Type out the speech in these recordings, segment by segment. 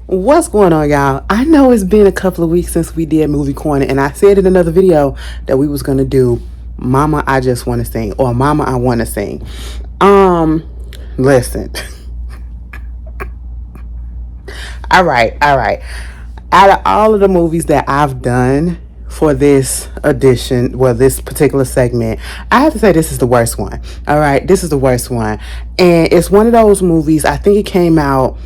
What's going on, y'all? I know it's been a couple of weeks since we did Movie Corner, and I said in another video that we was gonna do Mama I Just Wanna Sing or Mama I Wanna Sing. Listen. All right. Out of all of the movies that I've done for this edition, well, this particular segment, I have to say this is the worst one. All right, this is the worst one. And it's one of those movies, I think it came out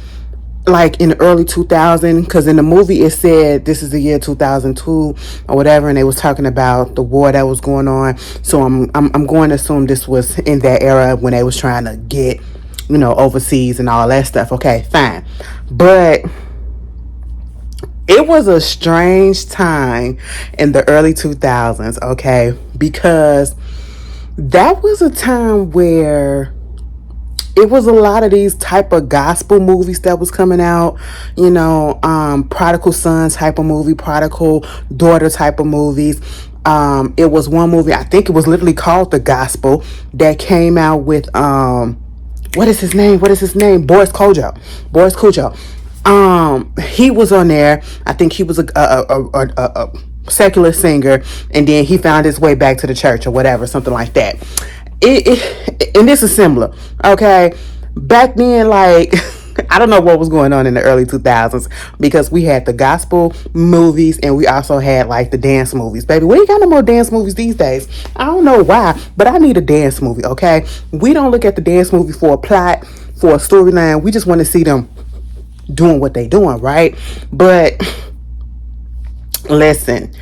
like in the early 2000, because in the movie it said this is the year 2002 or whatever, and they was talking about the war that was going on. So I'm going to assume this was in that era when they was trying to get, overseas and all that stuff. Okay, fine. But it was a strange time in the early 2000s, okay? Because that was a time where it was a lot of these type of gospel movies that was coming out, prodigal son type of movie, prodigal daughter type of movies. It was one movie, I think it was literally called The Gospel, that came out with what is his name? Boris Kodjoe. He was on there. I think he was a secular singer, and then he found his way back to the church or whatever, something like that. And this is similar, okay? Back then, like, I don't know what was going on in the early 2000s, because we had the gospel movies and we also had like the dance movies. Baby, we ain't got no more dance movies these days. I don't know why, but I need a dance movie, okay? We don't look at the dance movie for a plot, for a storyline. We just want to see them doing what they doing, right? But listen,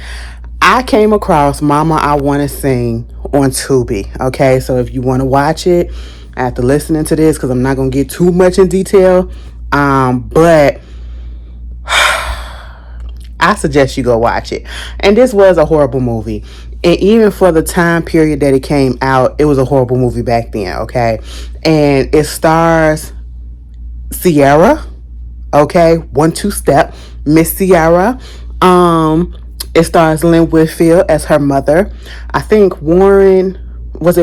I came across Mama I Wanna Sing on Tubi, okay? So if you want to watch it after listening to this, because I'm not going to get too much in detail, but I suggest you go watch it. And this was a horrible movie. And even for the time period that it came out, it was a horrible movie back then, okay? And it stars Ciara, okay? 1-2 step, Miss Ciara. It stars Lynn Whitfield as her mother. I think Marvin Winans,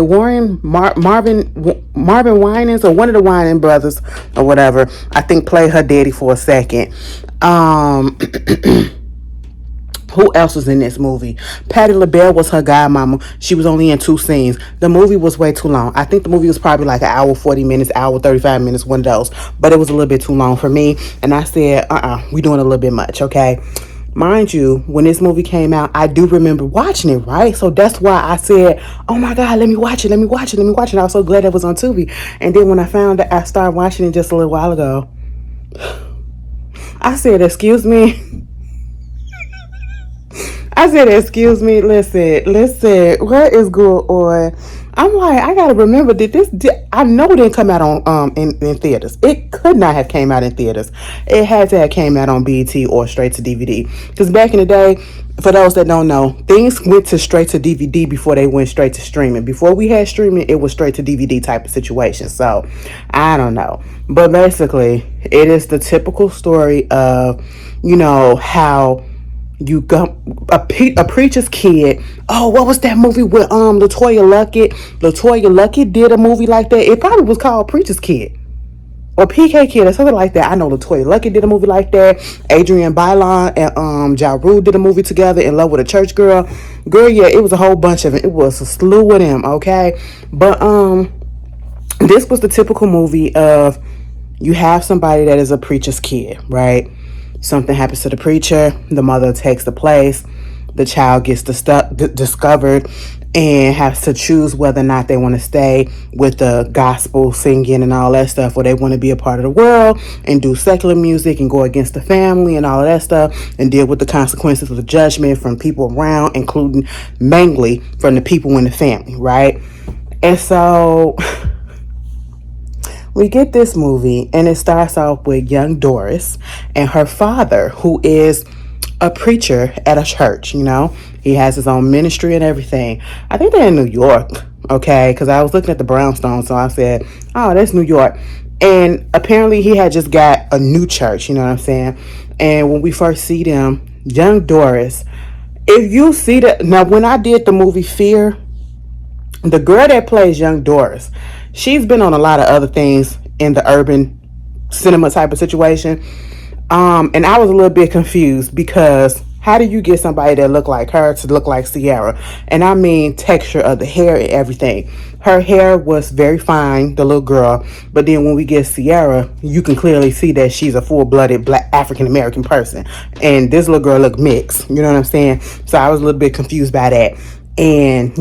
or one of the Winans brothers or whatever, I think played her daddy for a second. Who else was in this movie? Patti LaBelle was her godmama. She was only in 2 scenes. The movie was way too long. I think the movie was probably like an hour 40 minutes, hour 35 minutes, one of those. But it was a little bit too long for me. And I said, we doing a little bit much, okay? Mind you, when this movie came out, I do remember watching it, right? So that's why I said, oh my God, let me watch it. I was so glad it was on Tubi. And then when I found that I started watching it just a little while ago, I said, excuse me. Listen, what is going on? I'm like, I gotta remember that I know it didn't come out on in theaters. It could not have came out in theaters. It had to have came out on BET or straight to DVD. Because back in the day, for those that don't know, things went to straight to DVD before they went straight to streaming. Before we had streaming, it was straight to DVD type of situation. So I don't know. But basically, it is the typical story of, how you got a preacher's kid. Oh, what was that movie with Latoya Luckett? Latoya Luckett did a movie like that. It probably was called Preacher's Kid or PK Kid or something like that. I know Latoya Luckett did a movie like that. Adrienne Bailon and Ja Rule did a movie together, In Love with a Church Girl. Yeah, it was a whole bunch of it. It was a slew of them, okay? But this was the typical movie of, you have somebody that is a preacher's kid, right? Something happens to the preacher, the mother takes the place, the child gets discovered and has to choose whether or not they want to stay with the gospel singing and all that stuff, or they want to be a part of the world and do secular music and go against the family and all of that stuff and deal with the consequences of the judgment from people around, including mainly from the people in the family, right? And so we get this movie, and it starts off with young Doris and her father, who is a preacher at a church. He has his own ministry and everything. I think they're in New York, okay? Because I was looking at the brownstone, so I said, oh, that's New York. And apparently he had just got a new church, you know what I'm saying? And when we first see them, young Doris, if you see that, now when I did the movie Fear, the girl that plays young Doris, she's been on a lot of other things in the urban cinema type of situation. And I was a little bit confused because how do you get somebody that look like her to look like Sierra? And I mean texture of the hair and everything. Her hair was very fine, the little girl, but then when we get Sierra, you can clearly see that she's a full-blooded black African American person, and this little girl looked mixed. You know what I'm saying? So I was a little bit confused by that. And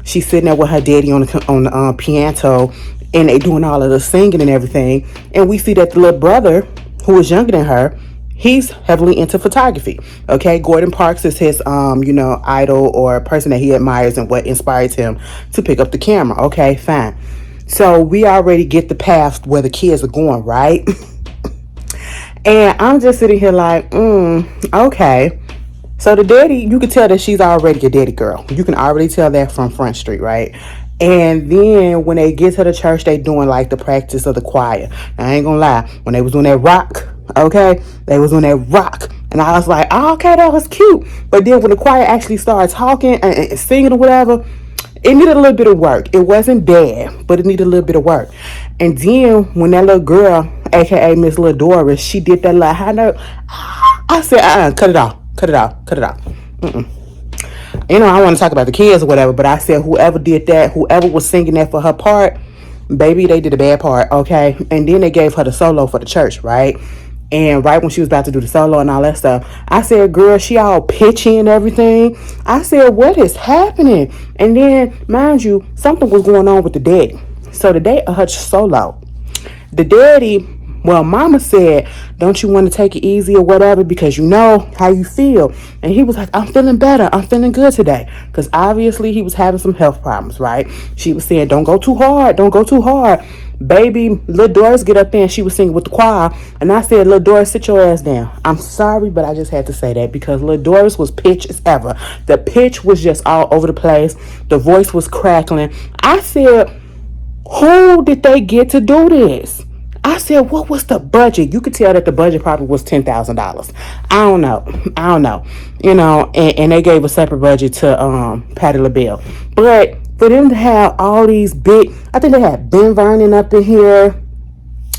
she's sitting there with her daddy on the piano, and they doing all of the singing and everything. And we see that the little brother, who is younger than her, he's heavily into photography. Okay, Gordon Parks is his idol or person that he admires and what inspires him to pick up the camera. Okay, fine. So we already get the path where the kids are going, right? And I'm just sitting here like, okay. So the daddy, you can tell that she's already a daddy girl. You can already tell that from Front Street, right? And then when they get to the church, they doing like the practice of the choir. Now, I ain't gonna lie, when they was doing that rock, okay, they was doing that rock, and I was like, oh, okay, that was cute. But then when the choir actually started talking and singing or whatever, it needed a little bit of work. It wasn't bad, but it needed a little bit of work. And then when that little girl, aka Miss Little Doris, she did that little high note, I said, cut it off. I want to talk about the kids or whatever, but I said whoever did that, whoever was singing that for her part, baby, they did a bad part, okay? And then they gave her the solo for the church, right? And right when she was about to do the solo and all that stuff, I said, girl, she all pitchy and everything. I said, what is happening? And then, mind you, something was going on with the daddy. So the day of her solo, the daddy, well, mama said, don't you want to take it easy or whatever because you know how you feel? And he was like, I'm feeling better. I'm feeling good today. Because obviously he was having some health problems, right? She was saying, don't go too hard. Don't go too hard. Baby, little Doris get up there and she was singing with the choir. And I said, little Doris, sit your ass down. I'm sorry, but I just had to say that because little Doris was pitch as ever. The pitch was just all over the place. The voice was crackling. I said, who did they get to do this? I said, what was the budget? You could tell that the budget probably was $10,000. I don't know. And they gave a separate budget to Patti LaBelle. But for them to have all these big, I think they had Ben Vernon up in here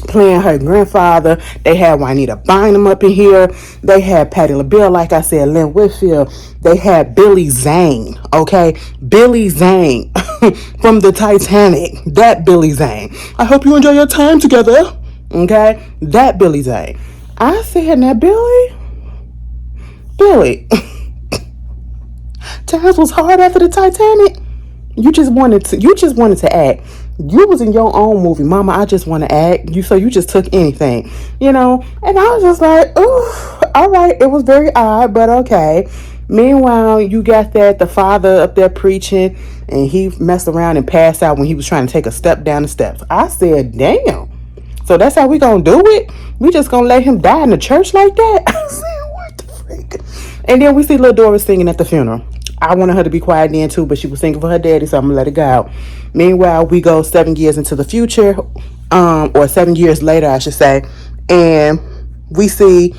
playing her grandfather. They had Juanita Bynum up in here. They had Patti LaBelle, like I said, Lynn Whitfield. They had Billy Zane, okay? Billy Zane from the Titanic. That Billy Zane. I hope you enjoy your time together, okay? That Billy Zane. I said, now Billy, times was hard after the Titanic. You just wanted to act. You was in your own movie, mama. I just want to act. So you just took anything, And I was just like, ooh, all right. It was very odd, but okay. Meanwhile, you got the father up there preaching, and he messed around and passed out when he was trying to take a step down the steps. I said, damn. So that's how we gonna do it? We just gonna let him die in the church like that? I said, what the freak? And then we see little Doris singing at the funeral. I wanted her to be quiet then too, but she was singing for her daddy, so I'm gonna let it go out. Meanwhile, we go 7 years into the future, or 7 years later, I should say, and we see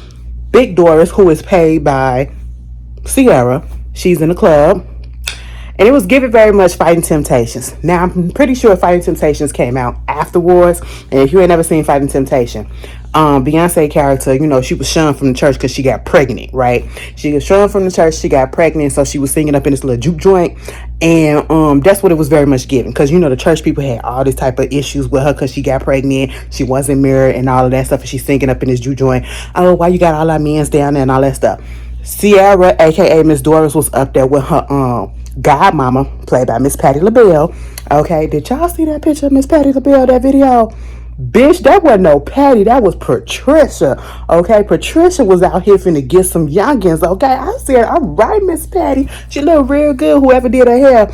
Big Doris, who is paid by Sierra. She's in the club, and it was given very much Fighting Temptations. Now, I'm pretty sure Fighting Temptations came out afterwards, and if you ain't never seen Fighting Temptation, Beyonce character, she was shunned from the church because she got pregnant, right? She was shunned from the church, she got pregnant, so she was singing up in this little juke joint, and that's what it was very much given, because the church people had all this type of issues with her because she got pregnant, she wasn't married, and all of that stuff, and she's singing up in this juke joint. Oh, why you got all our men's down there and all that stuff? Sierra, aka Miss Doris, was up there with her godmama, played by Miss Patti LaBelle. Okay, did y'all see that picture of Miss Patti LaBelle, that video? Bitch, that wasn't no Patty, that was Patricia. Okay, Patricia was out here finna get some youngins. Okay, I said, all right, Miss Patty, she looked real good. Whoever did her hair,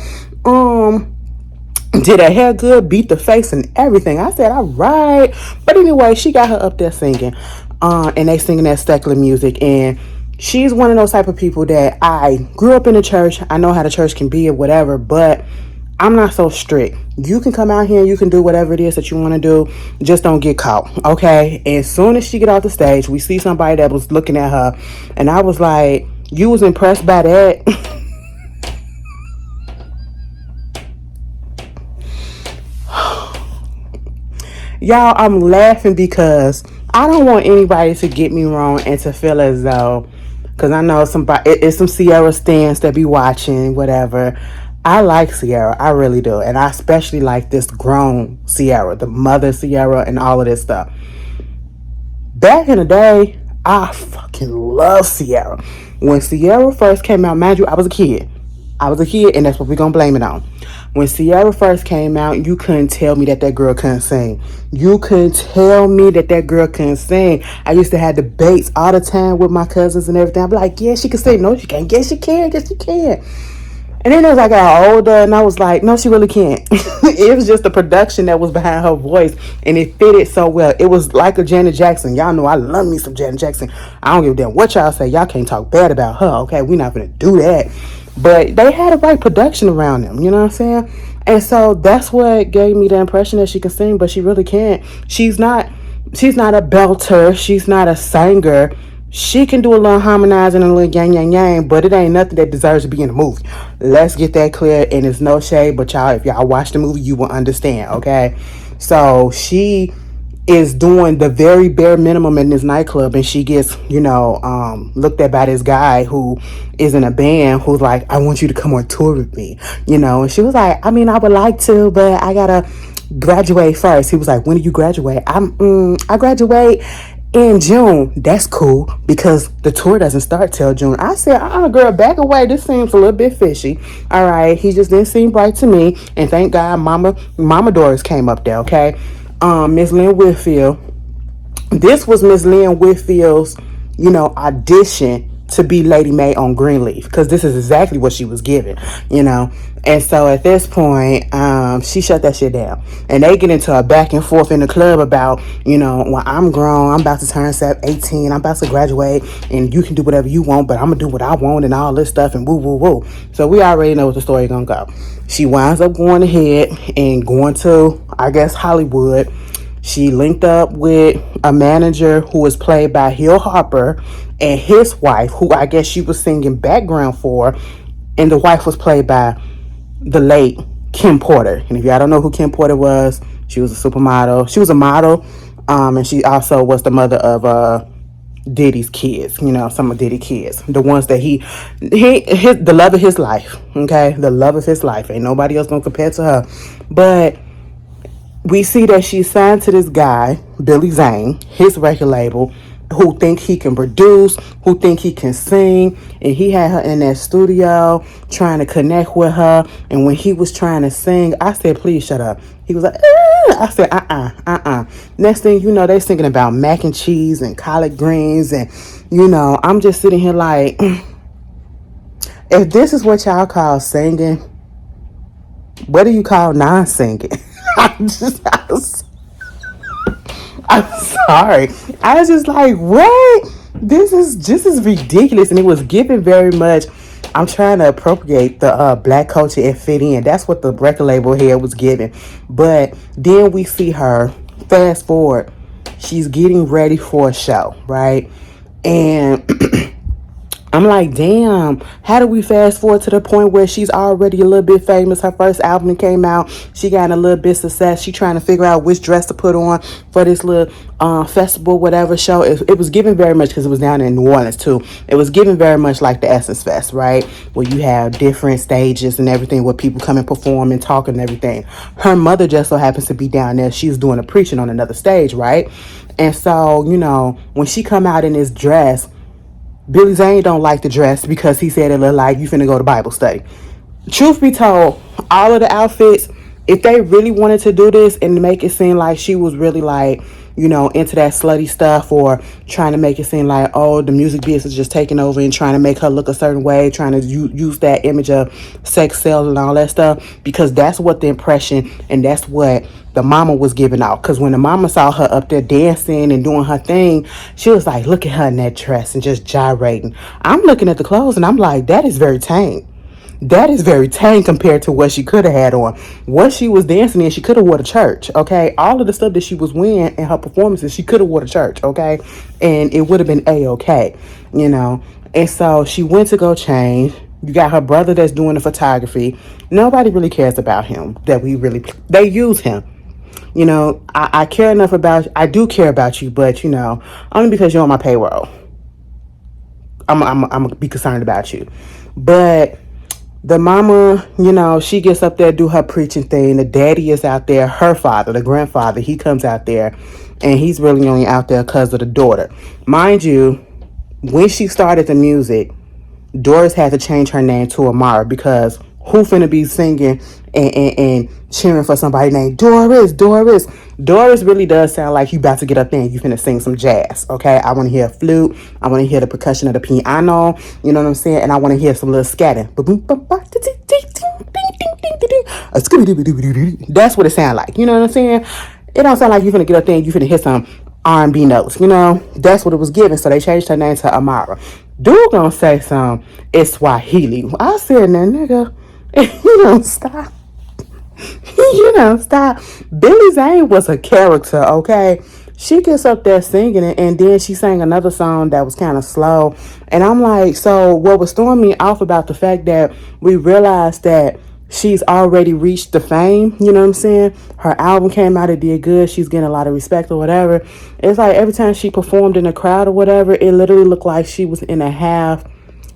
did her hair good, beat the face and everything. I said, all right. But anyway, she got her up there singing, and they singing that secular music, and she's one of those type of people that I grew up in the church. I know how the church can be or whatever, but I'm not so strict. You can come out here and you can do whatever it is that you want to do. Just don't get caught, okay? And as soon as she get off the stage, we see somebody that was looking at her, and I was like, you was impressed by that? Y'all, I'm laughing because I don't want anybody to get me wrong and to feel as though, because I know it's some Ciara stands that be watching, whatever. I like Ciara, I really do. And I especially like this grown Ciara, the mother Ciara, and all of this stuff. Back in the day, I fucking love Ciara. When Ciara first came out, mind you, I was a kid. And that's what we're gonna blame it on. When Ciara first came out, you couldn't tell me that girl couldn't sing. You couldn't tell me that girl couldn't sing. I used to have debates all the time with my cousins and everything. I'm like, yeah, she can sing. No, she can't. Yes, she can. Yes, she can. And then as I got older, and I was like, no, she really can't. It was just the production that was behind her voice, and it fitted so well. It was like a Janet Jackson. Y'all know I love me some Janet Jackson. I don't give a damn what y'all say. Y'all can't talk bad about her, okay? We're not going to do that. But they had a right production around them, you know what I'm saying? And so that's what gave me the impression that she can sing, but she really can't. She's not a belter. She's not a singer. She can do a little harmonizing and a little yang yang yang, but it ain't nothing that deserves to be in the movie. Let's get that clear, and it's no shade, but y'all, if y'all watch the movie, you will understand, okay? So she is doing the very bare minimum in this nightclub, and she gets, looked at by this guy who is in a band who's like, I want you to come on tour with me, and she was like, I mean, I would like to, but I gotta graduate first. He was like, when do you graduate? I graduate in June. That's cool because the tour doesn't start till June. I said, girl, back away. This seems a little bit fishy. All right, he just didn't seem right to me. And thank God, Mama Doris came up there. Okay, Miss Lynn Whitfield. This was Miss Lynn Whitfield's, audition to be Lady Mae on Greenleaf, because this is exactly what she was given, And so at this point, she shut that shit down. And they get into a back and forth in the club about, well, I'm grown, I'm about to turn 18, I'm about to graduate, and you can do whatever you want, but I'm gonna do what I want and all this stuff and woo, woo, woo. So we already know what the story gonna go. She winds up going ahead and going to, I guess, Hollywood. She linked up with a manager who was played by Hill Harper and his wife, who I guess she was singing background for, and the wife was played by the late Kim Porter. And if y'all don't know who Kim Porter was, she was a supermodel. She was a model, and she also was the mother of Diddy's kids, some of Diddy's kids, the ones that the love of his life, okay? The love of his life. Ain't nobody else gonna compare to her. But we see that she's signed to this guy, Billy Zane, his record label, who think he can produce, who think he can sing, and he had her in that studio trying to connect with her. And when he was trying to sing, I said, please shut up. He was like, I said, Next thing you know, they singing about mac and cheese and collard greens, and I'm just sitting here like, if this is what y'all call singing, what do you call non-singing? I'm sorry. I was just like, what? This is ridiculous. And it was given very much, I'm trying to appropriate the black culture and fit in. That's what the record label here was given. But then we see her, fast forward, she's getting ready for a show, right? And I'm like, damn, how do we fast forward to the point where she's already a little bit famous? Her first album came out. She got a little bit of success. She trying to figure out which dress to put on for this little festival, whatever show. It was given very much, because it was down in New Orleans too. It was given very much like the Essence Fest, right? Where you have different stages and everything where people come and perform and talk and everything. Her mother just so happens to be down there. She's doing a preaching on another stage, right? And so, when she come out in this dress, Billy Zane don't like the dress because he said it looked like you finna go to Bible study. Truth be told, all of the outfits, if they really wanted to do this and make it seem like she was really like, into that slutty stuff, or trying to make it seem like, oh, the music business is just taking over and trying to make her look a certain way, trying to use that image of sex sales and all that stuff, because that's what the impression and that's what the mama was giving out. Because when the mama saw her up there dancing and doing her thing, she was like, look at her in that dress and just gyrating. I'm looking at the clothes and I'm like, that is very tame. That is very tame compared to what she could have had on. What she was dancing in, she could have wore to church, okay? All of the stuff that she was wearing in her performances, she could have wore to church, okay? And it would have been A-okay, And so she went to go change. You got her brother that's doing the photography. Nobody really cares about him. They use him. I care enough about, I do care about you, but, only because you're on my payroll. I'm gonna be concerned about you. But the mama, she gets up there, do her preaching thing. The daddy is out there, her father, the grandfather, he comes out there, and he's really only out there because of the daughter. Mind you, when she started the music, Doris had to change her name to Amara, because who finna be singing and cheering for somebody named Doris? Doris really does sound like you about to get up there and you finna sing some jazz, okay? I want to hear a flute. I want to hear the percussion of the piano. You know what I'm saying? And I want to hear some little scatting. That's what it sounds like. You know what I'm saying? It don't sound like you finna get up there and you finna hit some R&B notes. That's what it was given. So they changed her name to Amara. Dude gonna say it's Swahili. I said, now nigga, you don't stop. You don't stop. Billy Zane was a character, okay? She gets up there singing it, and then she sang another song that was kind of slow. And I'm like, so what was throwing me off about the fact that we realized that she's already reached the fame, you know what I'm saying? Her album came out, it did good, she's getting a lot of respect or whatever. It's like every time she performed in a crowd or whatever, it literally looked like she was in a half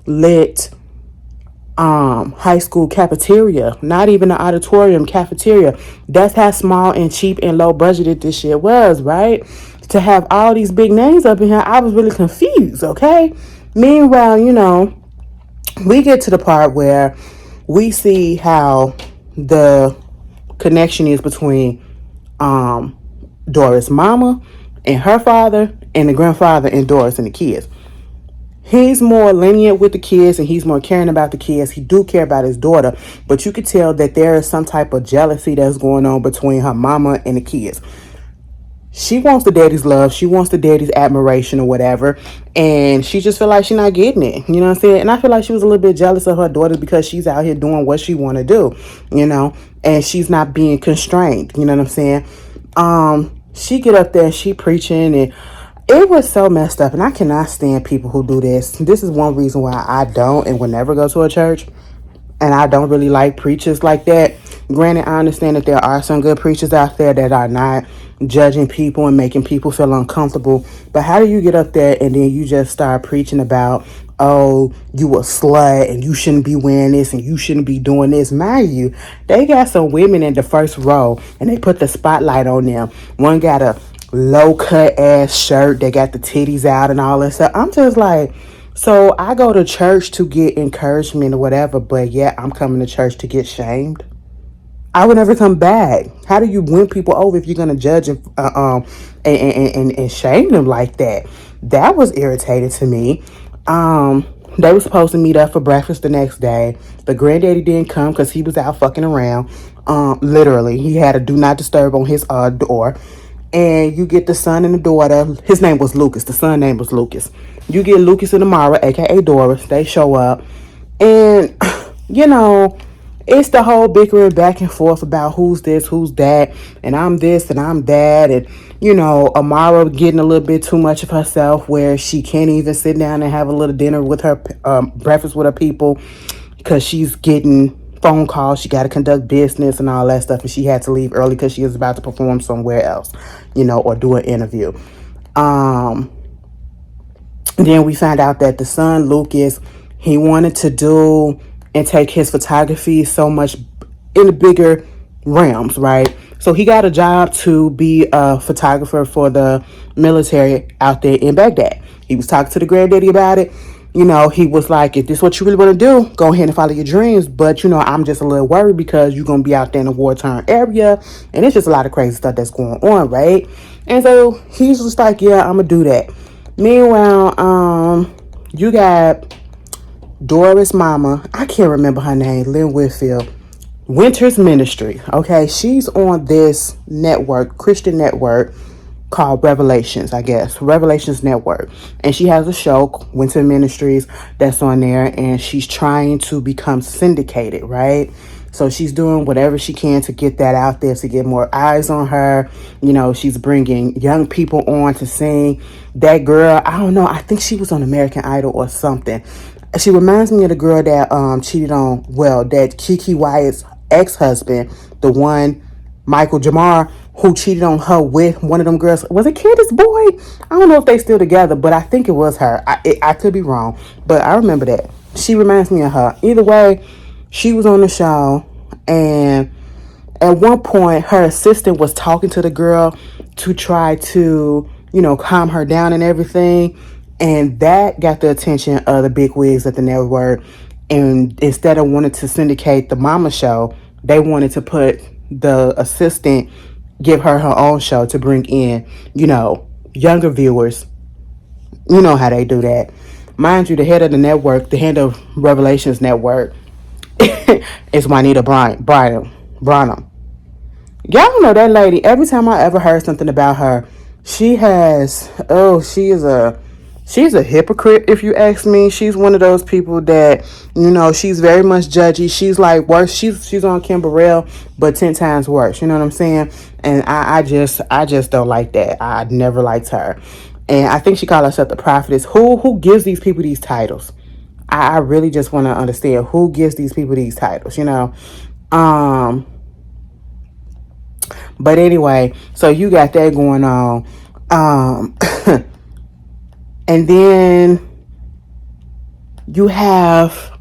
lit high school cafeteria, not even an auditorium, cafeteria. That's how small and cheap and low budgeted this shit was, right? To have all these big names up in here, I was really confused, okay? Meanwhile, we get to the part where we see how the connection is between Doris' mama and her father, and the grandfather and Doris and the kids. He's more lenient with the kids, and he's more caring about the kids. He do care about his daughter, but you could tell that there is some type of jealousy that's going on between her mama and the kids. She wants the daddy's love. She wants the daddy's admiration or whatever. And she just feel like she's not getting it. You know what I'm saying? And I feel like she was a little bit jealous of her daughter because she's out here doing what she want to do, and she's not being constrained. You know what I'm saying? She get up there and she preaching, and it was so messed up. And I cannot stand people who do this. This is one reason why I don't and will never go to a church. And I don't really like preachers like that. Granted, I understand that there are some good preachers out there that are not judging people and making people feel uncomfortable. But how do you get up there and then you just start preaching about, oh, you a slut and you shouldn't be wearing this and you shouldn't be doing this? Mind you, they got some women in the first row and they put the spotlight on them. One got a low cut ass shirt. They got the titties out and all that stuff. I'm just like, so I go to church to get encouragement or whatever, but yet I'm coming to church to get shamed. I would never come back. How do you win people over if you're gonna judge and shame them like that? That was irritating to me. They were supposed to meet up for breakfast the next day. The granddaddy didn't come because he was out fucking around. Literally, he had a do not disturb on his door. And you get the son and the daughter. His name was Lucas. The son name was Lucas. You get Lucas and Amara, aka Doris. They show up, and it's the whole bickering back and forth about who's this, who's that, and I'm this and I'm that, and Amara getting a little bit too much of herself, where she can't even sit down and have a little dinner with her, breakfast with her people, because she's getting phone calls. She got to conduct business and all that stuff, and she had to leave early because she was about to perform somewhere else, or do an interview. Then we found out that the son, Lucas, he wanted to do and take his photography so much in the bigger realms, right? So he got a job to be a photographer for the military out there in Baghdad. He was talking to the granddaddy about it. He was like, if this is what you really want to do, go ahead and follow your dreams. But, I'm just a little worried because you're going to be out there in a war-torn area. And it's just a lot of crazy stuff that's going on, right? And so he's just like, yeah, I'm going to do that. Meanwhile, you got Doris' mama. I can't remember her name. Lynn Whitfield. Winters Ministry. Okay, she's on this network, Christian network, called Revelations, I guess. Revelations Network. And she has a show, Winter Ministries, that's on there. And she's trying to become syndicated, right? So she's doing whatever she can to get that out there, to get more eyes on her. She's bringing young people on to sing. That girl, I don't know, I think she was on American Idol or something. She reminds me of the girl that cheated on, that Kiki Wyatt's ex-husband, the one, Michael Jamar, who cheated on her with one of them girls. Was it Candace Boy? I don't know if they still together, but I think it was her. I could be wrong, but I remember that. She reminds me of her. Either way, she was on the show, and at one point, her assistant was talking to the girl to try to, calm her down and everything. And that got the attention of the big wigs at the network. And instead of wanting to syndicate the mama show, they wanted to put the assistant, give her own show to bring in, younger viewers. You know how they do that. Mind you, the head of the network, the head of Revelations Network, is Juanita Bynum. Y'all know that lady. Every time I ever heard something about her, she's a hypocrite, if you ask me. She's one of those people that, she's very much judgy. She's like worse. She's on Kim Burrell, but 10 times worse. You know what I'm saying? And I just don't like that. I never liked her. And I think she called herself the prophetess. Who gives these people these titles? I really just want to understand who gives these people these titles, But anyway, so you got that going on. And then you have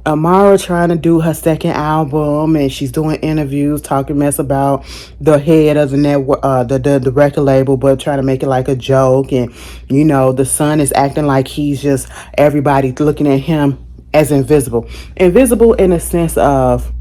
Amara trying to do her second album, and she's doing interviews, talking mess about the head of the network, the record label, but trying to make it like a joke. And the son is acting like he's just everybody looking at him as invisible in a sense of.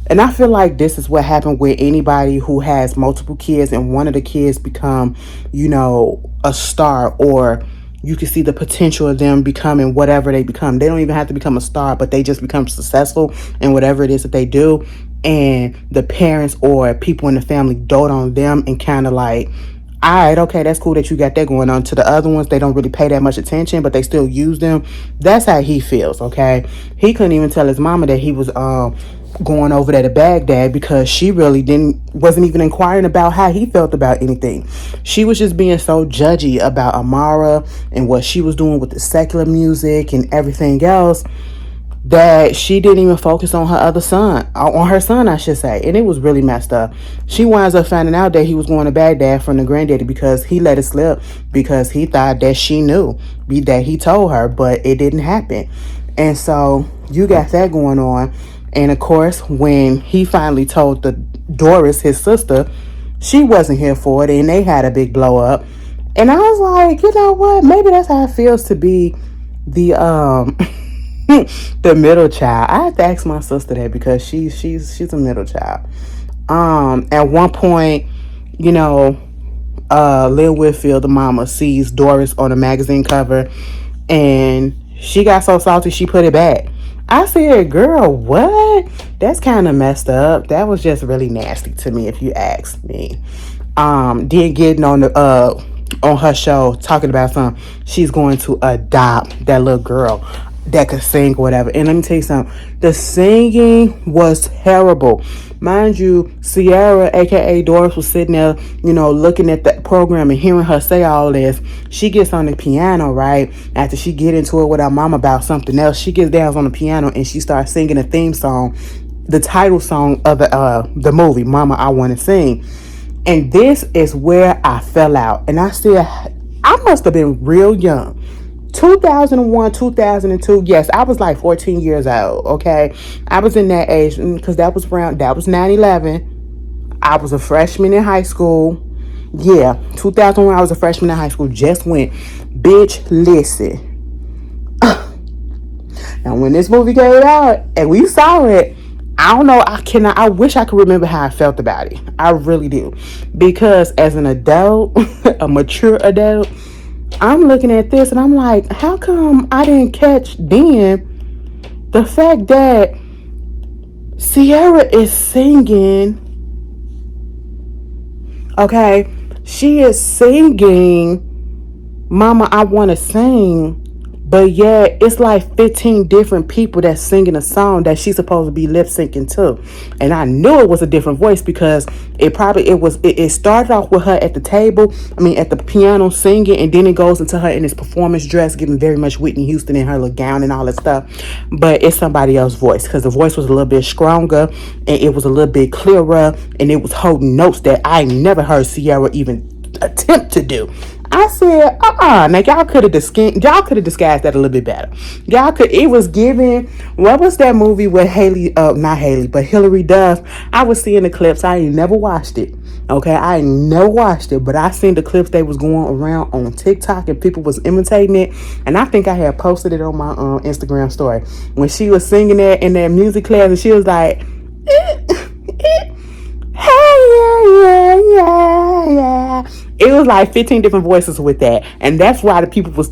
And I feel like this is what happened with anybody who has multiple kids and one of the kids become, a star, or you can see the potential of them becoming whatever they become. They don't even have to become a star, but they just become successful in whatever it is that they do. And the parents or people in the family dote on them and kind of like, all right, okay, that's cool that you got that going on. To the other ones, they don't really pay that much attention, but they still use them. That's how he feels, okay? He couldn't even tell his mama that he was going over there to Baghdad because she really wasn't even inquiring about how he felt about anything. She was just being so judgy about Amara and what she was doing with the secular music and everything else that she didn't even focus on her son, I should say. And it was really messed up. She winds up finding out that he was going to Baghdad from the granddaddy because he let it slip, because he thought that she knew, that he told her, but it didn't happen. And so you got that going on. And of course, when he finally told Doris, his sister, she wasn't here for it, and they had a big blow up. And I was like, you know what? Maybe that's how it feels to be the the middle child. I had to ask my sister that because she's a middle child. At one point, Lynn Whitfield, the mama, sees Doris on a magazine cover, and she got so salty she put it back. I said, girl, what? That's kind of messed up. That was just really nasty to me, if you ask me. Then getting on her show talking about something, she's going to adopt that little girl that could sing or whatever. And let me tell you something, the singing was terrible. Mind you, Sierra, aka Doris, was sitting there, looking at that program and hearing her say all this. She gets on the piano, right? After she get into it with her mom about something else, she gets down on the piano and she starts singing a theme song, the title song of the movie, Mama, I Want to Sing. And this is where I fell out. And I must have been real young. 2001, 2002, yes, I was like 14 years old, okay? I was in that age, because that was 9/11. I was a freshman in high school. Yeah, 2001, I was a freshman in high school. Just went, bitch, listen. Now, when this movie came out, and we saw it, I don't know, I wish I could remember how I felt about it. I really do. Because as an adult, a mature adult, I'm looking at this and I'm like, how come I didn't catch then the fact that Sierra is singing, okay? She is singing Mama, I Want to Sing But yeah, it's like 15 different people that's singing a song that she's supposed to be lip syncing to. And I knew it was a different voice because it started off with her at the table, at the piano singing, and then it goes into her in this performance dress, giving very much Whitney Houston in her little gown and all that stuff. But it's somebody else's voice because the voice was a little bit stronger and it was a little bit clearer and it was holding notes that I never heard Ciara even attempt to do. I said, now y'all could have disguised that a little bit better. It was giving, what was that movie with not Haley, but Hilary Duff? I was seeing the clips. I ain't never watched it. Okay, I ain't never watched it, but I seen the clips they was going around on TikTok and people was imitating it. And I think I had posted it on my Instagram story when she was singing that in that music class and she was like, yeah. It was like 15 different voices with that, and that's why the people was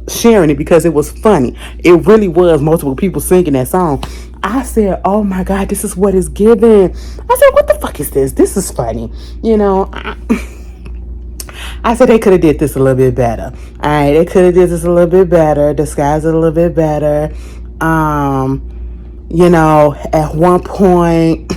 sharing it because it was funny. It really was multiple people singing that song. I said, "Oh my God, this is what it's giving." I said, "What the fuck is this? This is funny." I said they could have did this a little bit better. All right, they could have did this a little bit better, disguised it a little bit better. At one point.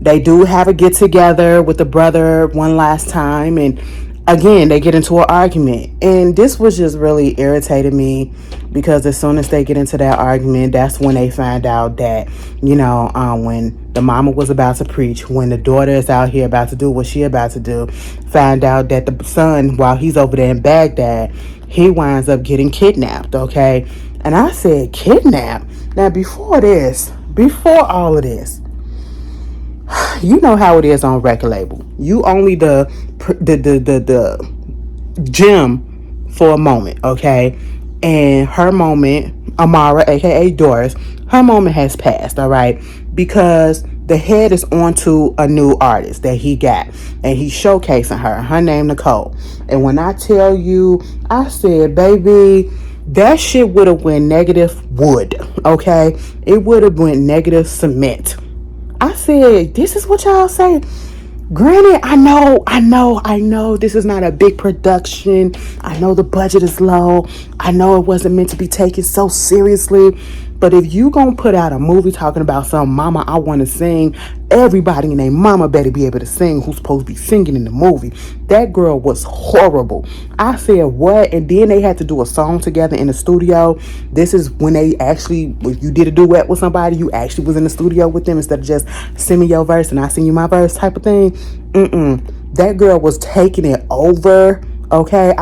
They do have a get together with the brother one last time, and again they get into an argument, and this was just really irritating me because as soon as they get into that argument, that's when they find out that when the mama was about to preach, when the daughter is out here about to do what she about to do, find out that the son, while he's over there in Baghdad, he winds up getting kidnapped. Okay, and I said kidnapped. Now before all of this, you know how it is on record label. You only the gem for a moment, okay? And her moment, Amara, aka Doris, her moment has passed, all right? Because the head is onto a new artist that he got, and he's showcasing her. Her name Nicole. And when I tell you, I said, baby, that shit would have went negative wood, okay? It would have went negative cement. I said, this is what y'all say. Granted, I know this is not a big production. I know the budget is low. I know it wasn't meant to be taken so seriously. But if you gonna put out a movie talking about some mama I want to sing, everybody and their mama better be able to sing who's supposed to be singing in the movie. That girl was horrible. I said, what? And then they had to do a song together in the studio. This is when they actually, if you did a duet with somebody, you actually was in the studio with them instead of just send me your verse and I sing you my verse type of thing. That girl was taking it over. Okay,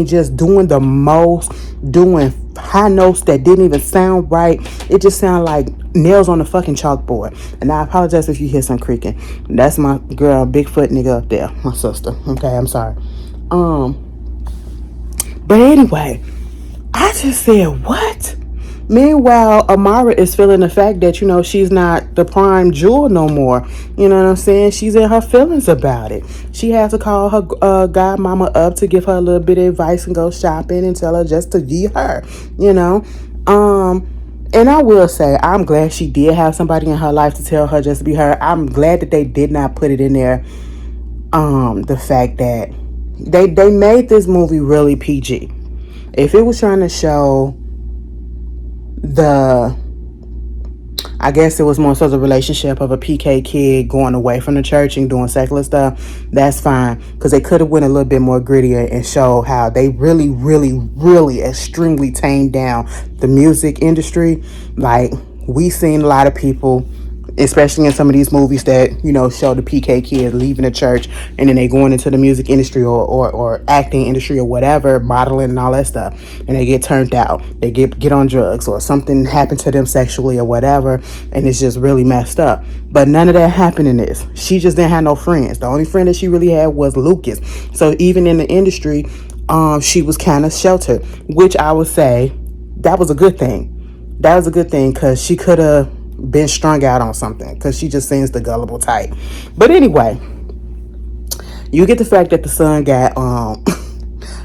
just doing the most, doing high notes that didn't even sound right. It just sounded like nails on the fucking chalkboard. And I apologize if you hear some creaking. That's my girl, Bigfoot nigga up there, my sister. Okay, I'm sorry. But anyway, I just said, what? Meanwhile, Amara is feeling the fact that, she's not the prime jewel no more. You know what I'm saying? She's in her feelings about it. She has to call her godmama up to give her a little bit of advice and go shopping and tell her just to be her, And I will say, I'm glad she did have somebody in her life to tell her just to be her. I'm glad that they did not put it in there. The fact that they made this movie really PG. If it was trying to show I guess it was more so the relationship of a PK kid going away from the church and doing secular stuff, that's fine, because they could have went a little bit more grittier and show how they really, really, really extremely tamed down the music industry. Like, we seen a lot of people, especially in some of these movies that show the PK kids leaving the church and then they going into the music industry or acting industry or whatever, modeling and all that stuff, and they get turned out, they get on drugs or something happened to them sexually or whatever, and it's just really messed up. But none of that happened in this. She just didn't have no friends. The only friend that she really had was Lucas. So even in the industry, she was kind of sheltered, which I would say that was a good thing. That was a good thing, because she could have been strung out on something, because she just seems the gullible type. But anyway, you get the fact that the son got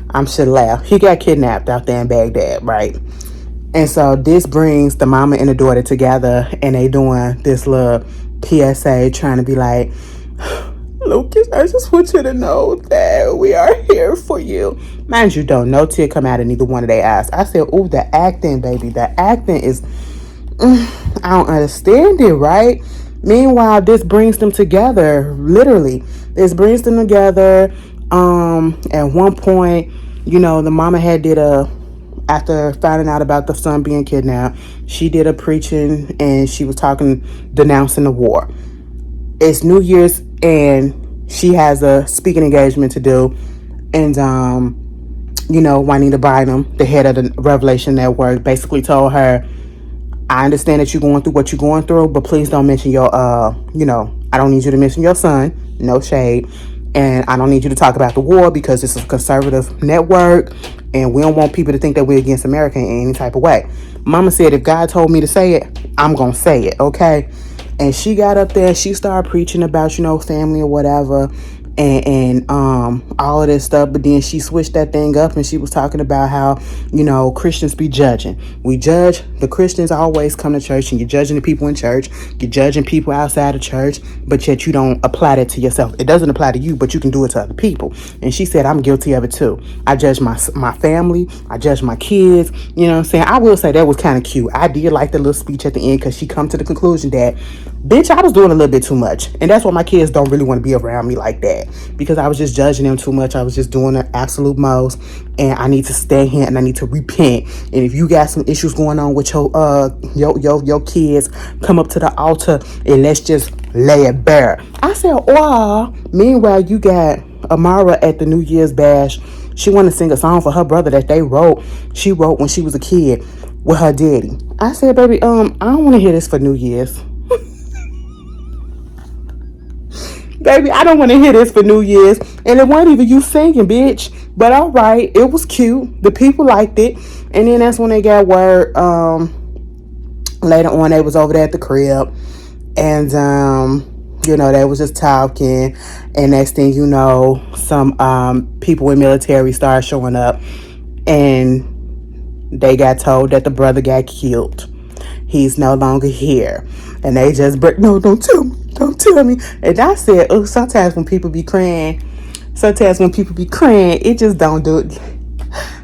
I'm should laugh, he got kidnapped out there in Baghdad, right? And so this brings the mama and the daughter together, and they doing this little PSA trying to be like, Lucas, I just want you to know that we are here for you. Mind you, don't no tear come out of neither one of their eyes. I said, "Ooh, the acting, baby, the acting is, I don't understand it, right?" Meanwhile, this brings them together. Literally, this brings them together. At one point, the mama had did a after finding out about the son being kidnapped, she did a preaching and she was talking, denouncing the war. It's New Year's and she has a speaking engagement to do, and Juanita Bynum, the head of the Revelation Network, basically told her, "I understand that you're going through what you're going through, but please don't mention your I don't need you to mention your son, no shade, and I don't need you to talk about the war because this is a conservative network and we don't want people to think that we're against America in any type of way." Mama said, "If God told me to say it, I'm gonna say it, okay?" And she got up there, she started preaching about, family or whatever, and all of this stuff. But then she switched that thing up and she was talking about how, Christians be judging. We judge, the Christians always come to church, and you're judging the people in church, you're judging people outside of church, but yet you don't apply that to yourself. It doesn't apply to you, but you can do it to other people. And she said, "I'm guilty of it too. I judge my family, I judge my kids." You know what I'm saying? I will say that was kind of cute. I did like the little speech at the end because she come to the conclusion that, bitch, I was doing a little bit too much. And that's why my kids don't really want to be around me like that, because I was just judging them too much. I was just doing the absolute most, and I need to stay here and I need to repent. And if you got some issues going on with your kids, come up to the altar and let's just lay it bare. I said, wow. Meanwhile, you got Amara at the New Year's bash. She wanted to sing a song for her brother that she wrote when she was a kid with her daddy. I said, "Baby, I don't want to hear this for New Year's." Baby, I don't want to hear this for New Year's. And it wasn't even you singing, bitch. But all right, it was cute. The people liked it. And then that's when they got word. Later on, they was over there at the crib. And, they was just talking. And next thing you know, some people in military started showing up. And they got told that the brother got killed. He's no longer here. And they just, no, don't tell me. Don't tell me. And I said, oh, sometimes when people be crying, it just don't do it.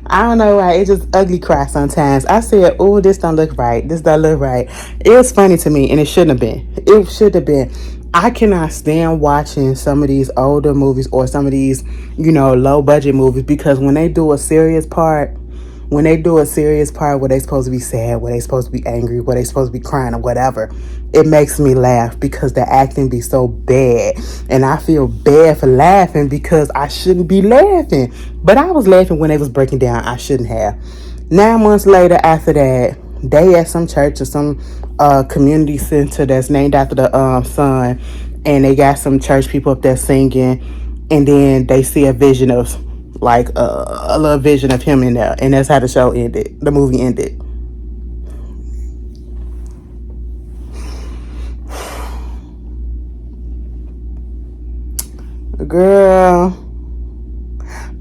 I don't know why. It just ugly cry sometimes. I said, oh, this don't look right. This don't look right. It was funny to me, and it shouldn't have been. It should have been. I cannot stand watching some of these older movies or some of these, low budget movies, because when they do a serious part, where they supposed to be sad, where they supposed to be angry, where they supposed to be crying or whatever, it makes me laugh because the acting be so bad. And I feel bad for laughing because I shouldn't be laughing. But I was laughing when they was breaking down. I shouldn't have. 9 months later after that, they at some church or some community center that's named after the son. And they got some church people up there singing. And then they see a vision of, like, a little vision of him in there. And that's how the movie ended. Girl,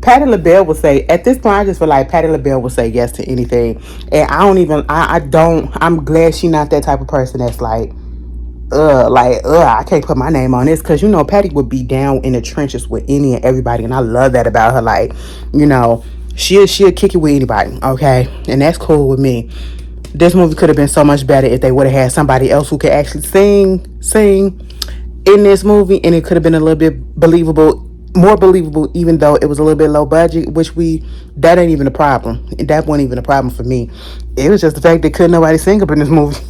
Patti LaBelle would say, at this point, I just feel like Patti LaBelle would say yes to anything. And I'm glad she's not that type of person that's like, I can't put my name on this, because Patti would be down in the trenches with any and everybody, and I love that about her. Like, she'll kick it with anybody, okay, and that's cool with me. This movie could have been so much better if they would have had somebody else who could actually sing in this movie, and it could have been a little bit more believable, even though it was a little bit low budget, that ain't even a problem. That wasn't even a problem for me. It was just the fact that couldn't nobody sing up in this movie.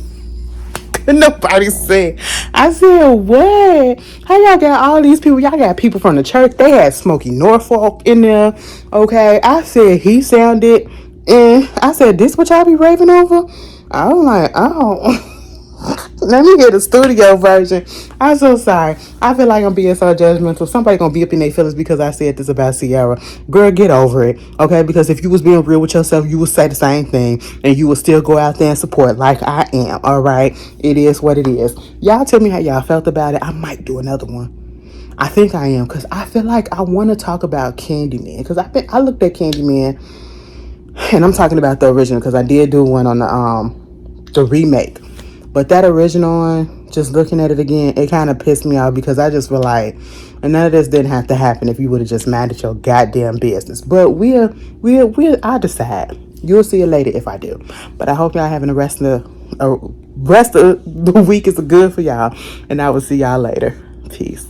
Nobody said. I said, what? How y'all got all these people? Y'all got people from the church. They had Smokey Norfolk in there. Okay. I said, he sounded. And I said, this what y'all be raving over? I was like, oh. Let me get a studio version. I'm so sorry. I feel like I'm being so judgmental. Somebody gonna be up in their feelings because I said this about Ciara. Girl, get over it, okay? Because if you was being real with yourself, you would say the same thing, and you would still go out there and support like I am. All right, it is what it is. Y'all tell me how y'all felt about it. I might do another one. I think I am, because I feel like I want to talk about Candyman, because I looked at Candyman, and I'm talking about the original, because I did do one on the remake. But that original one, just looking at it again, it kind of pissed me off because I just feel like, and none of this didn't have to happen if you would have just minded your goddamn business. But I'll decide. You'll see it later if I do. But I hope y'all having the rest of the week is good for y'all, and I will see y'all later. Peace.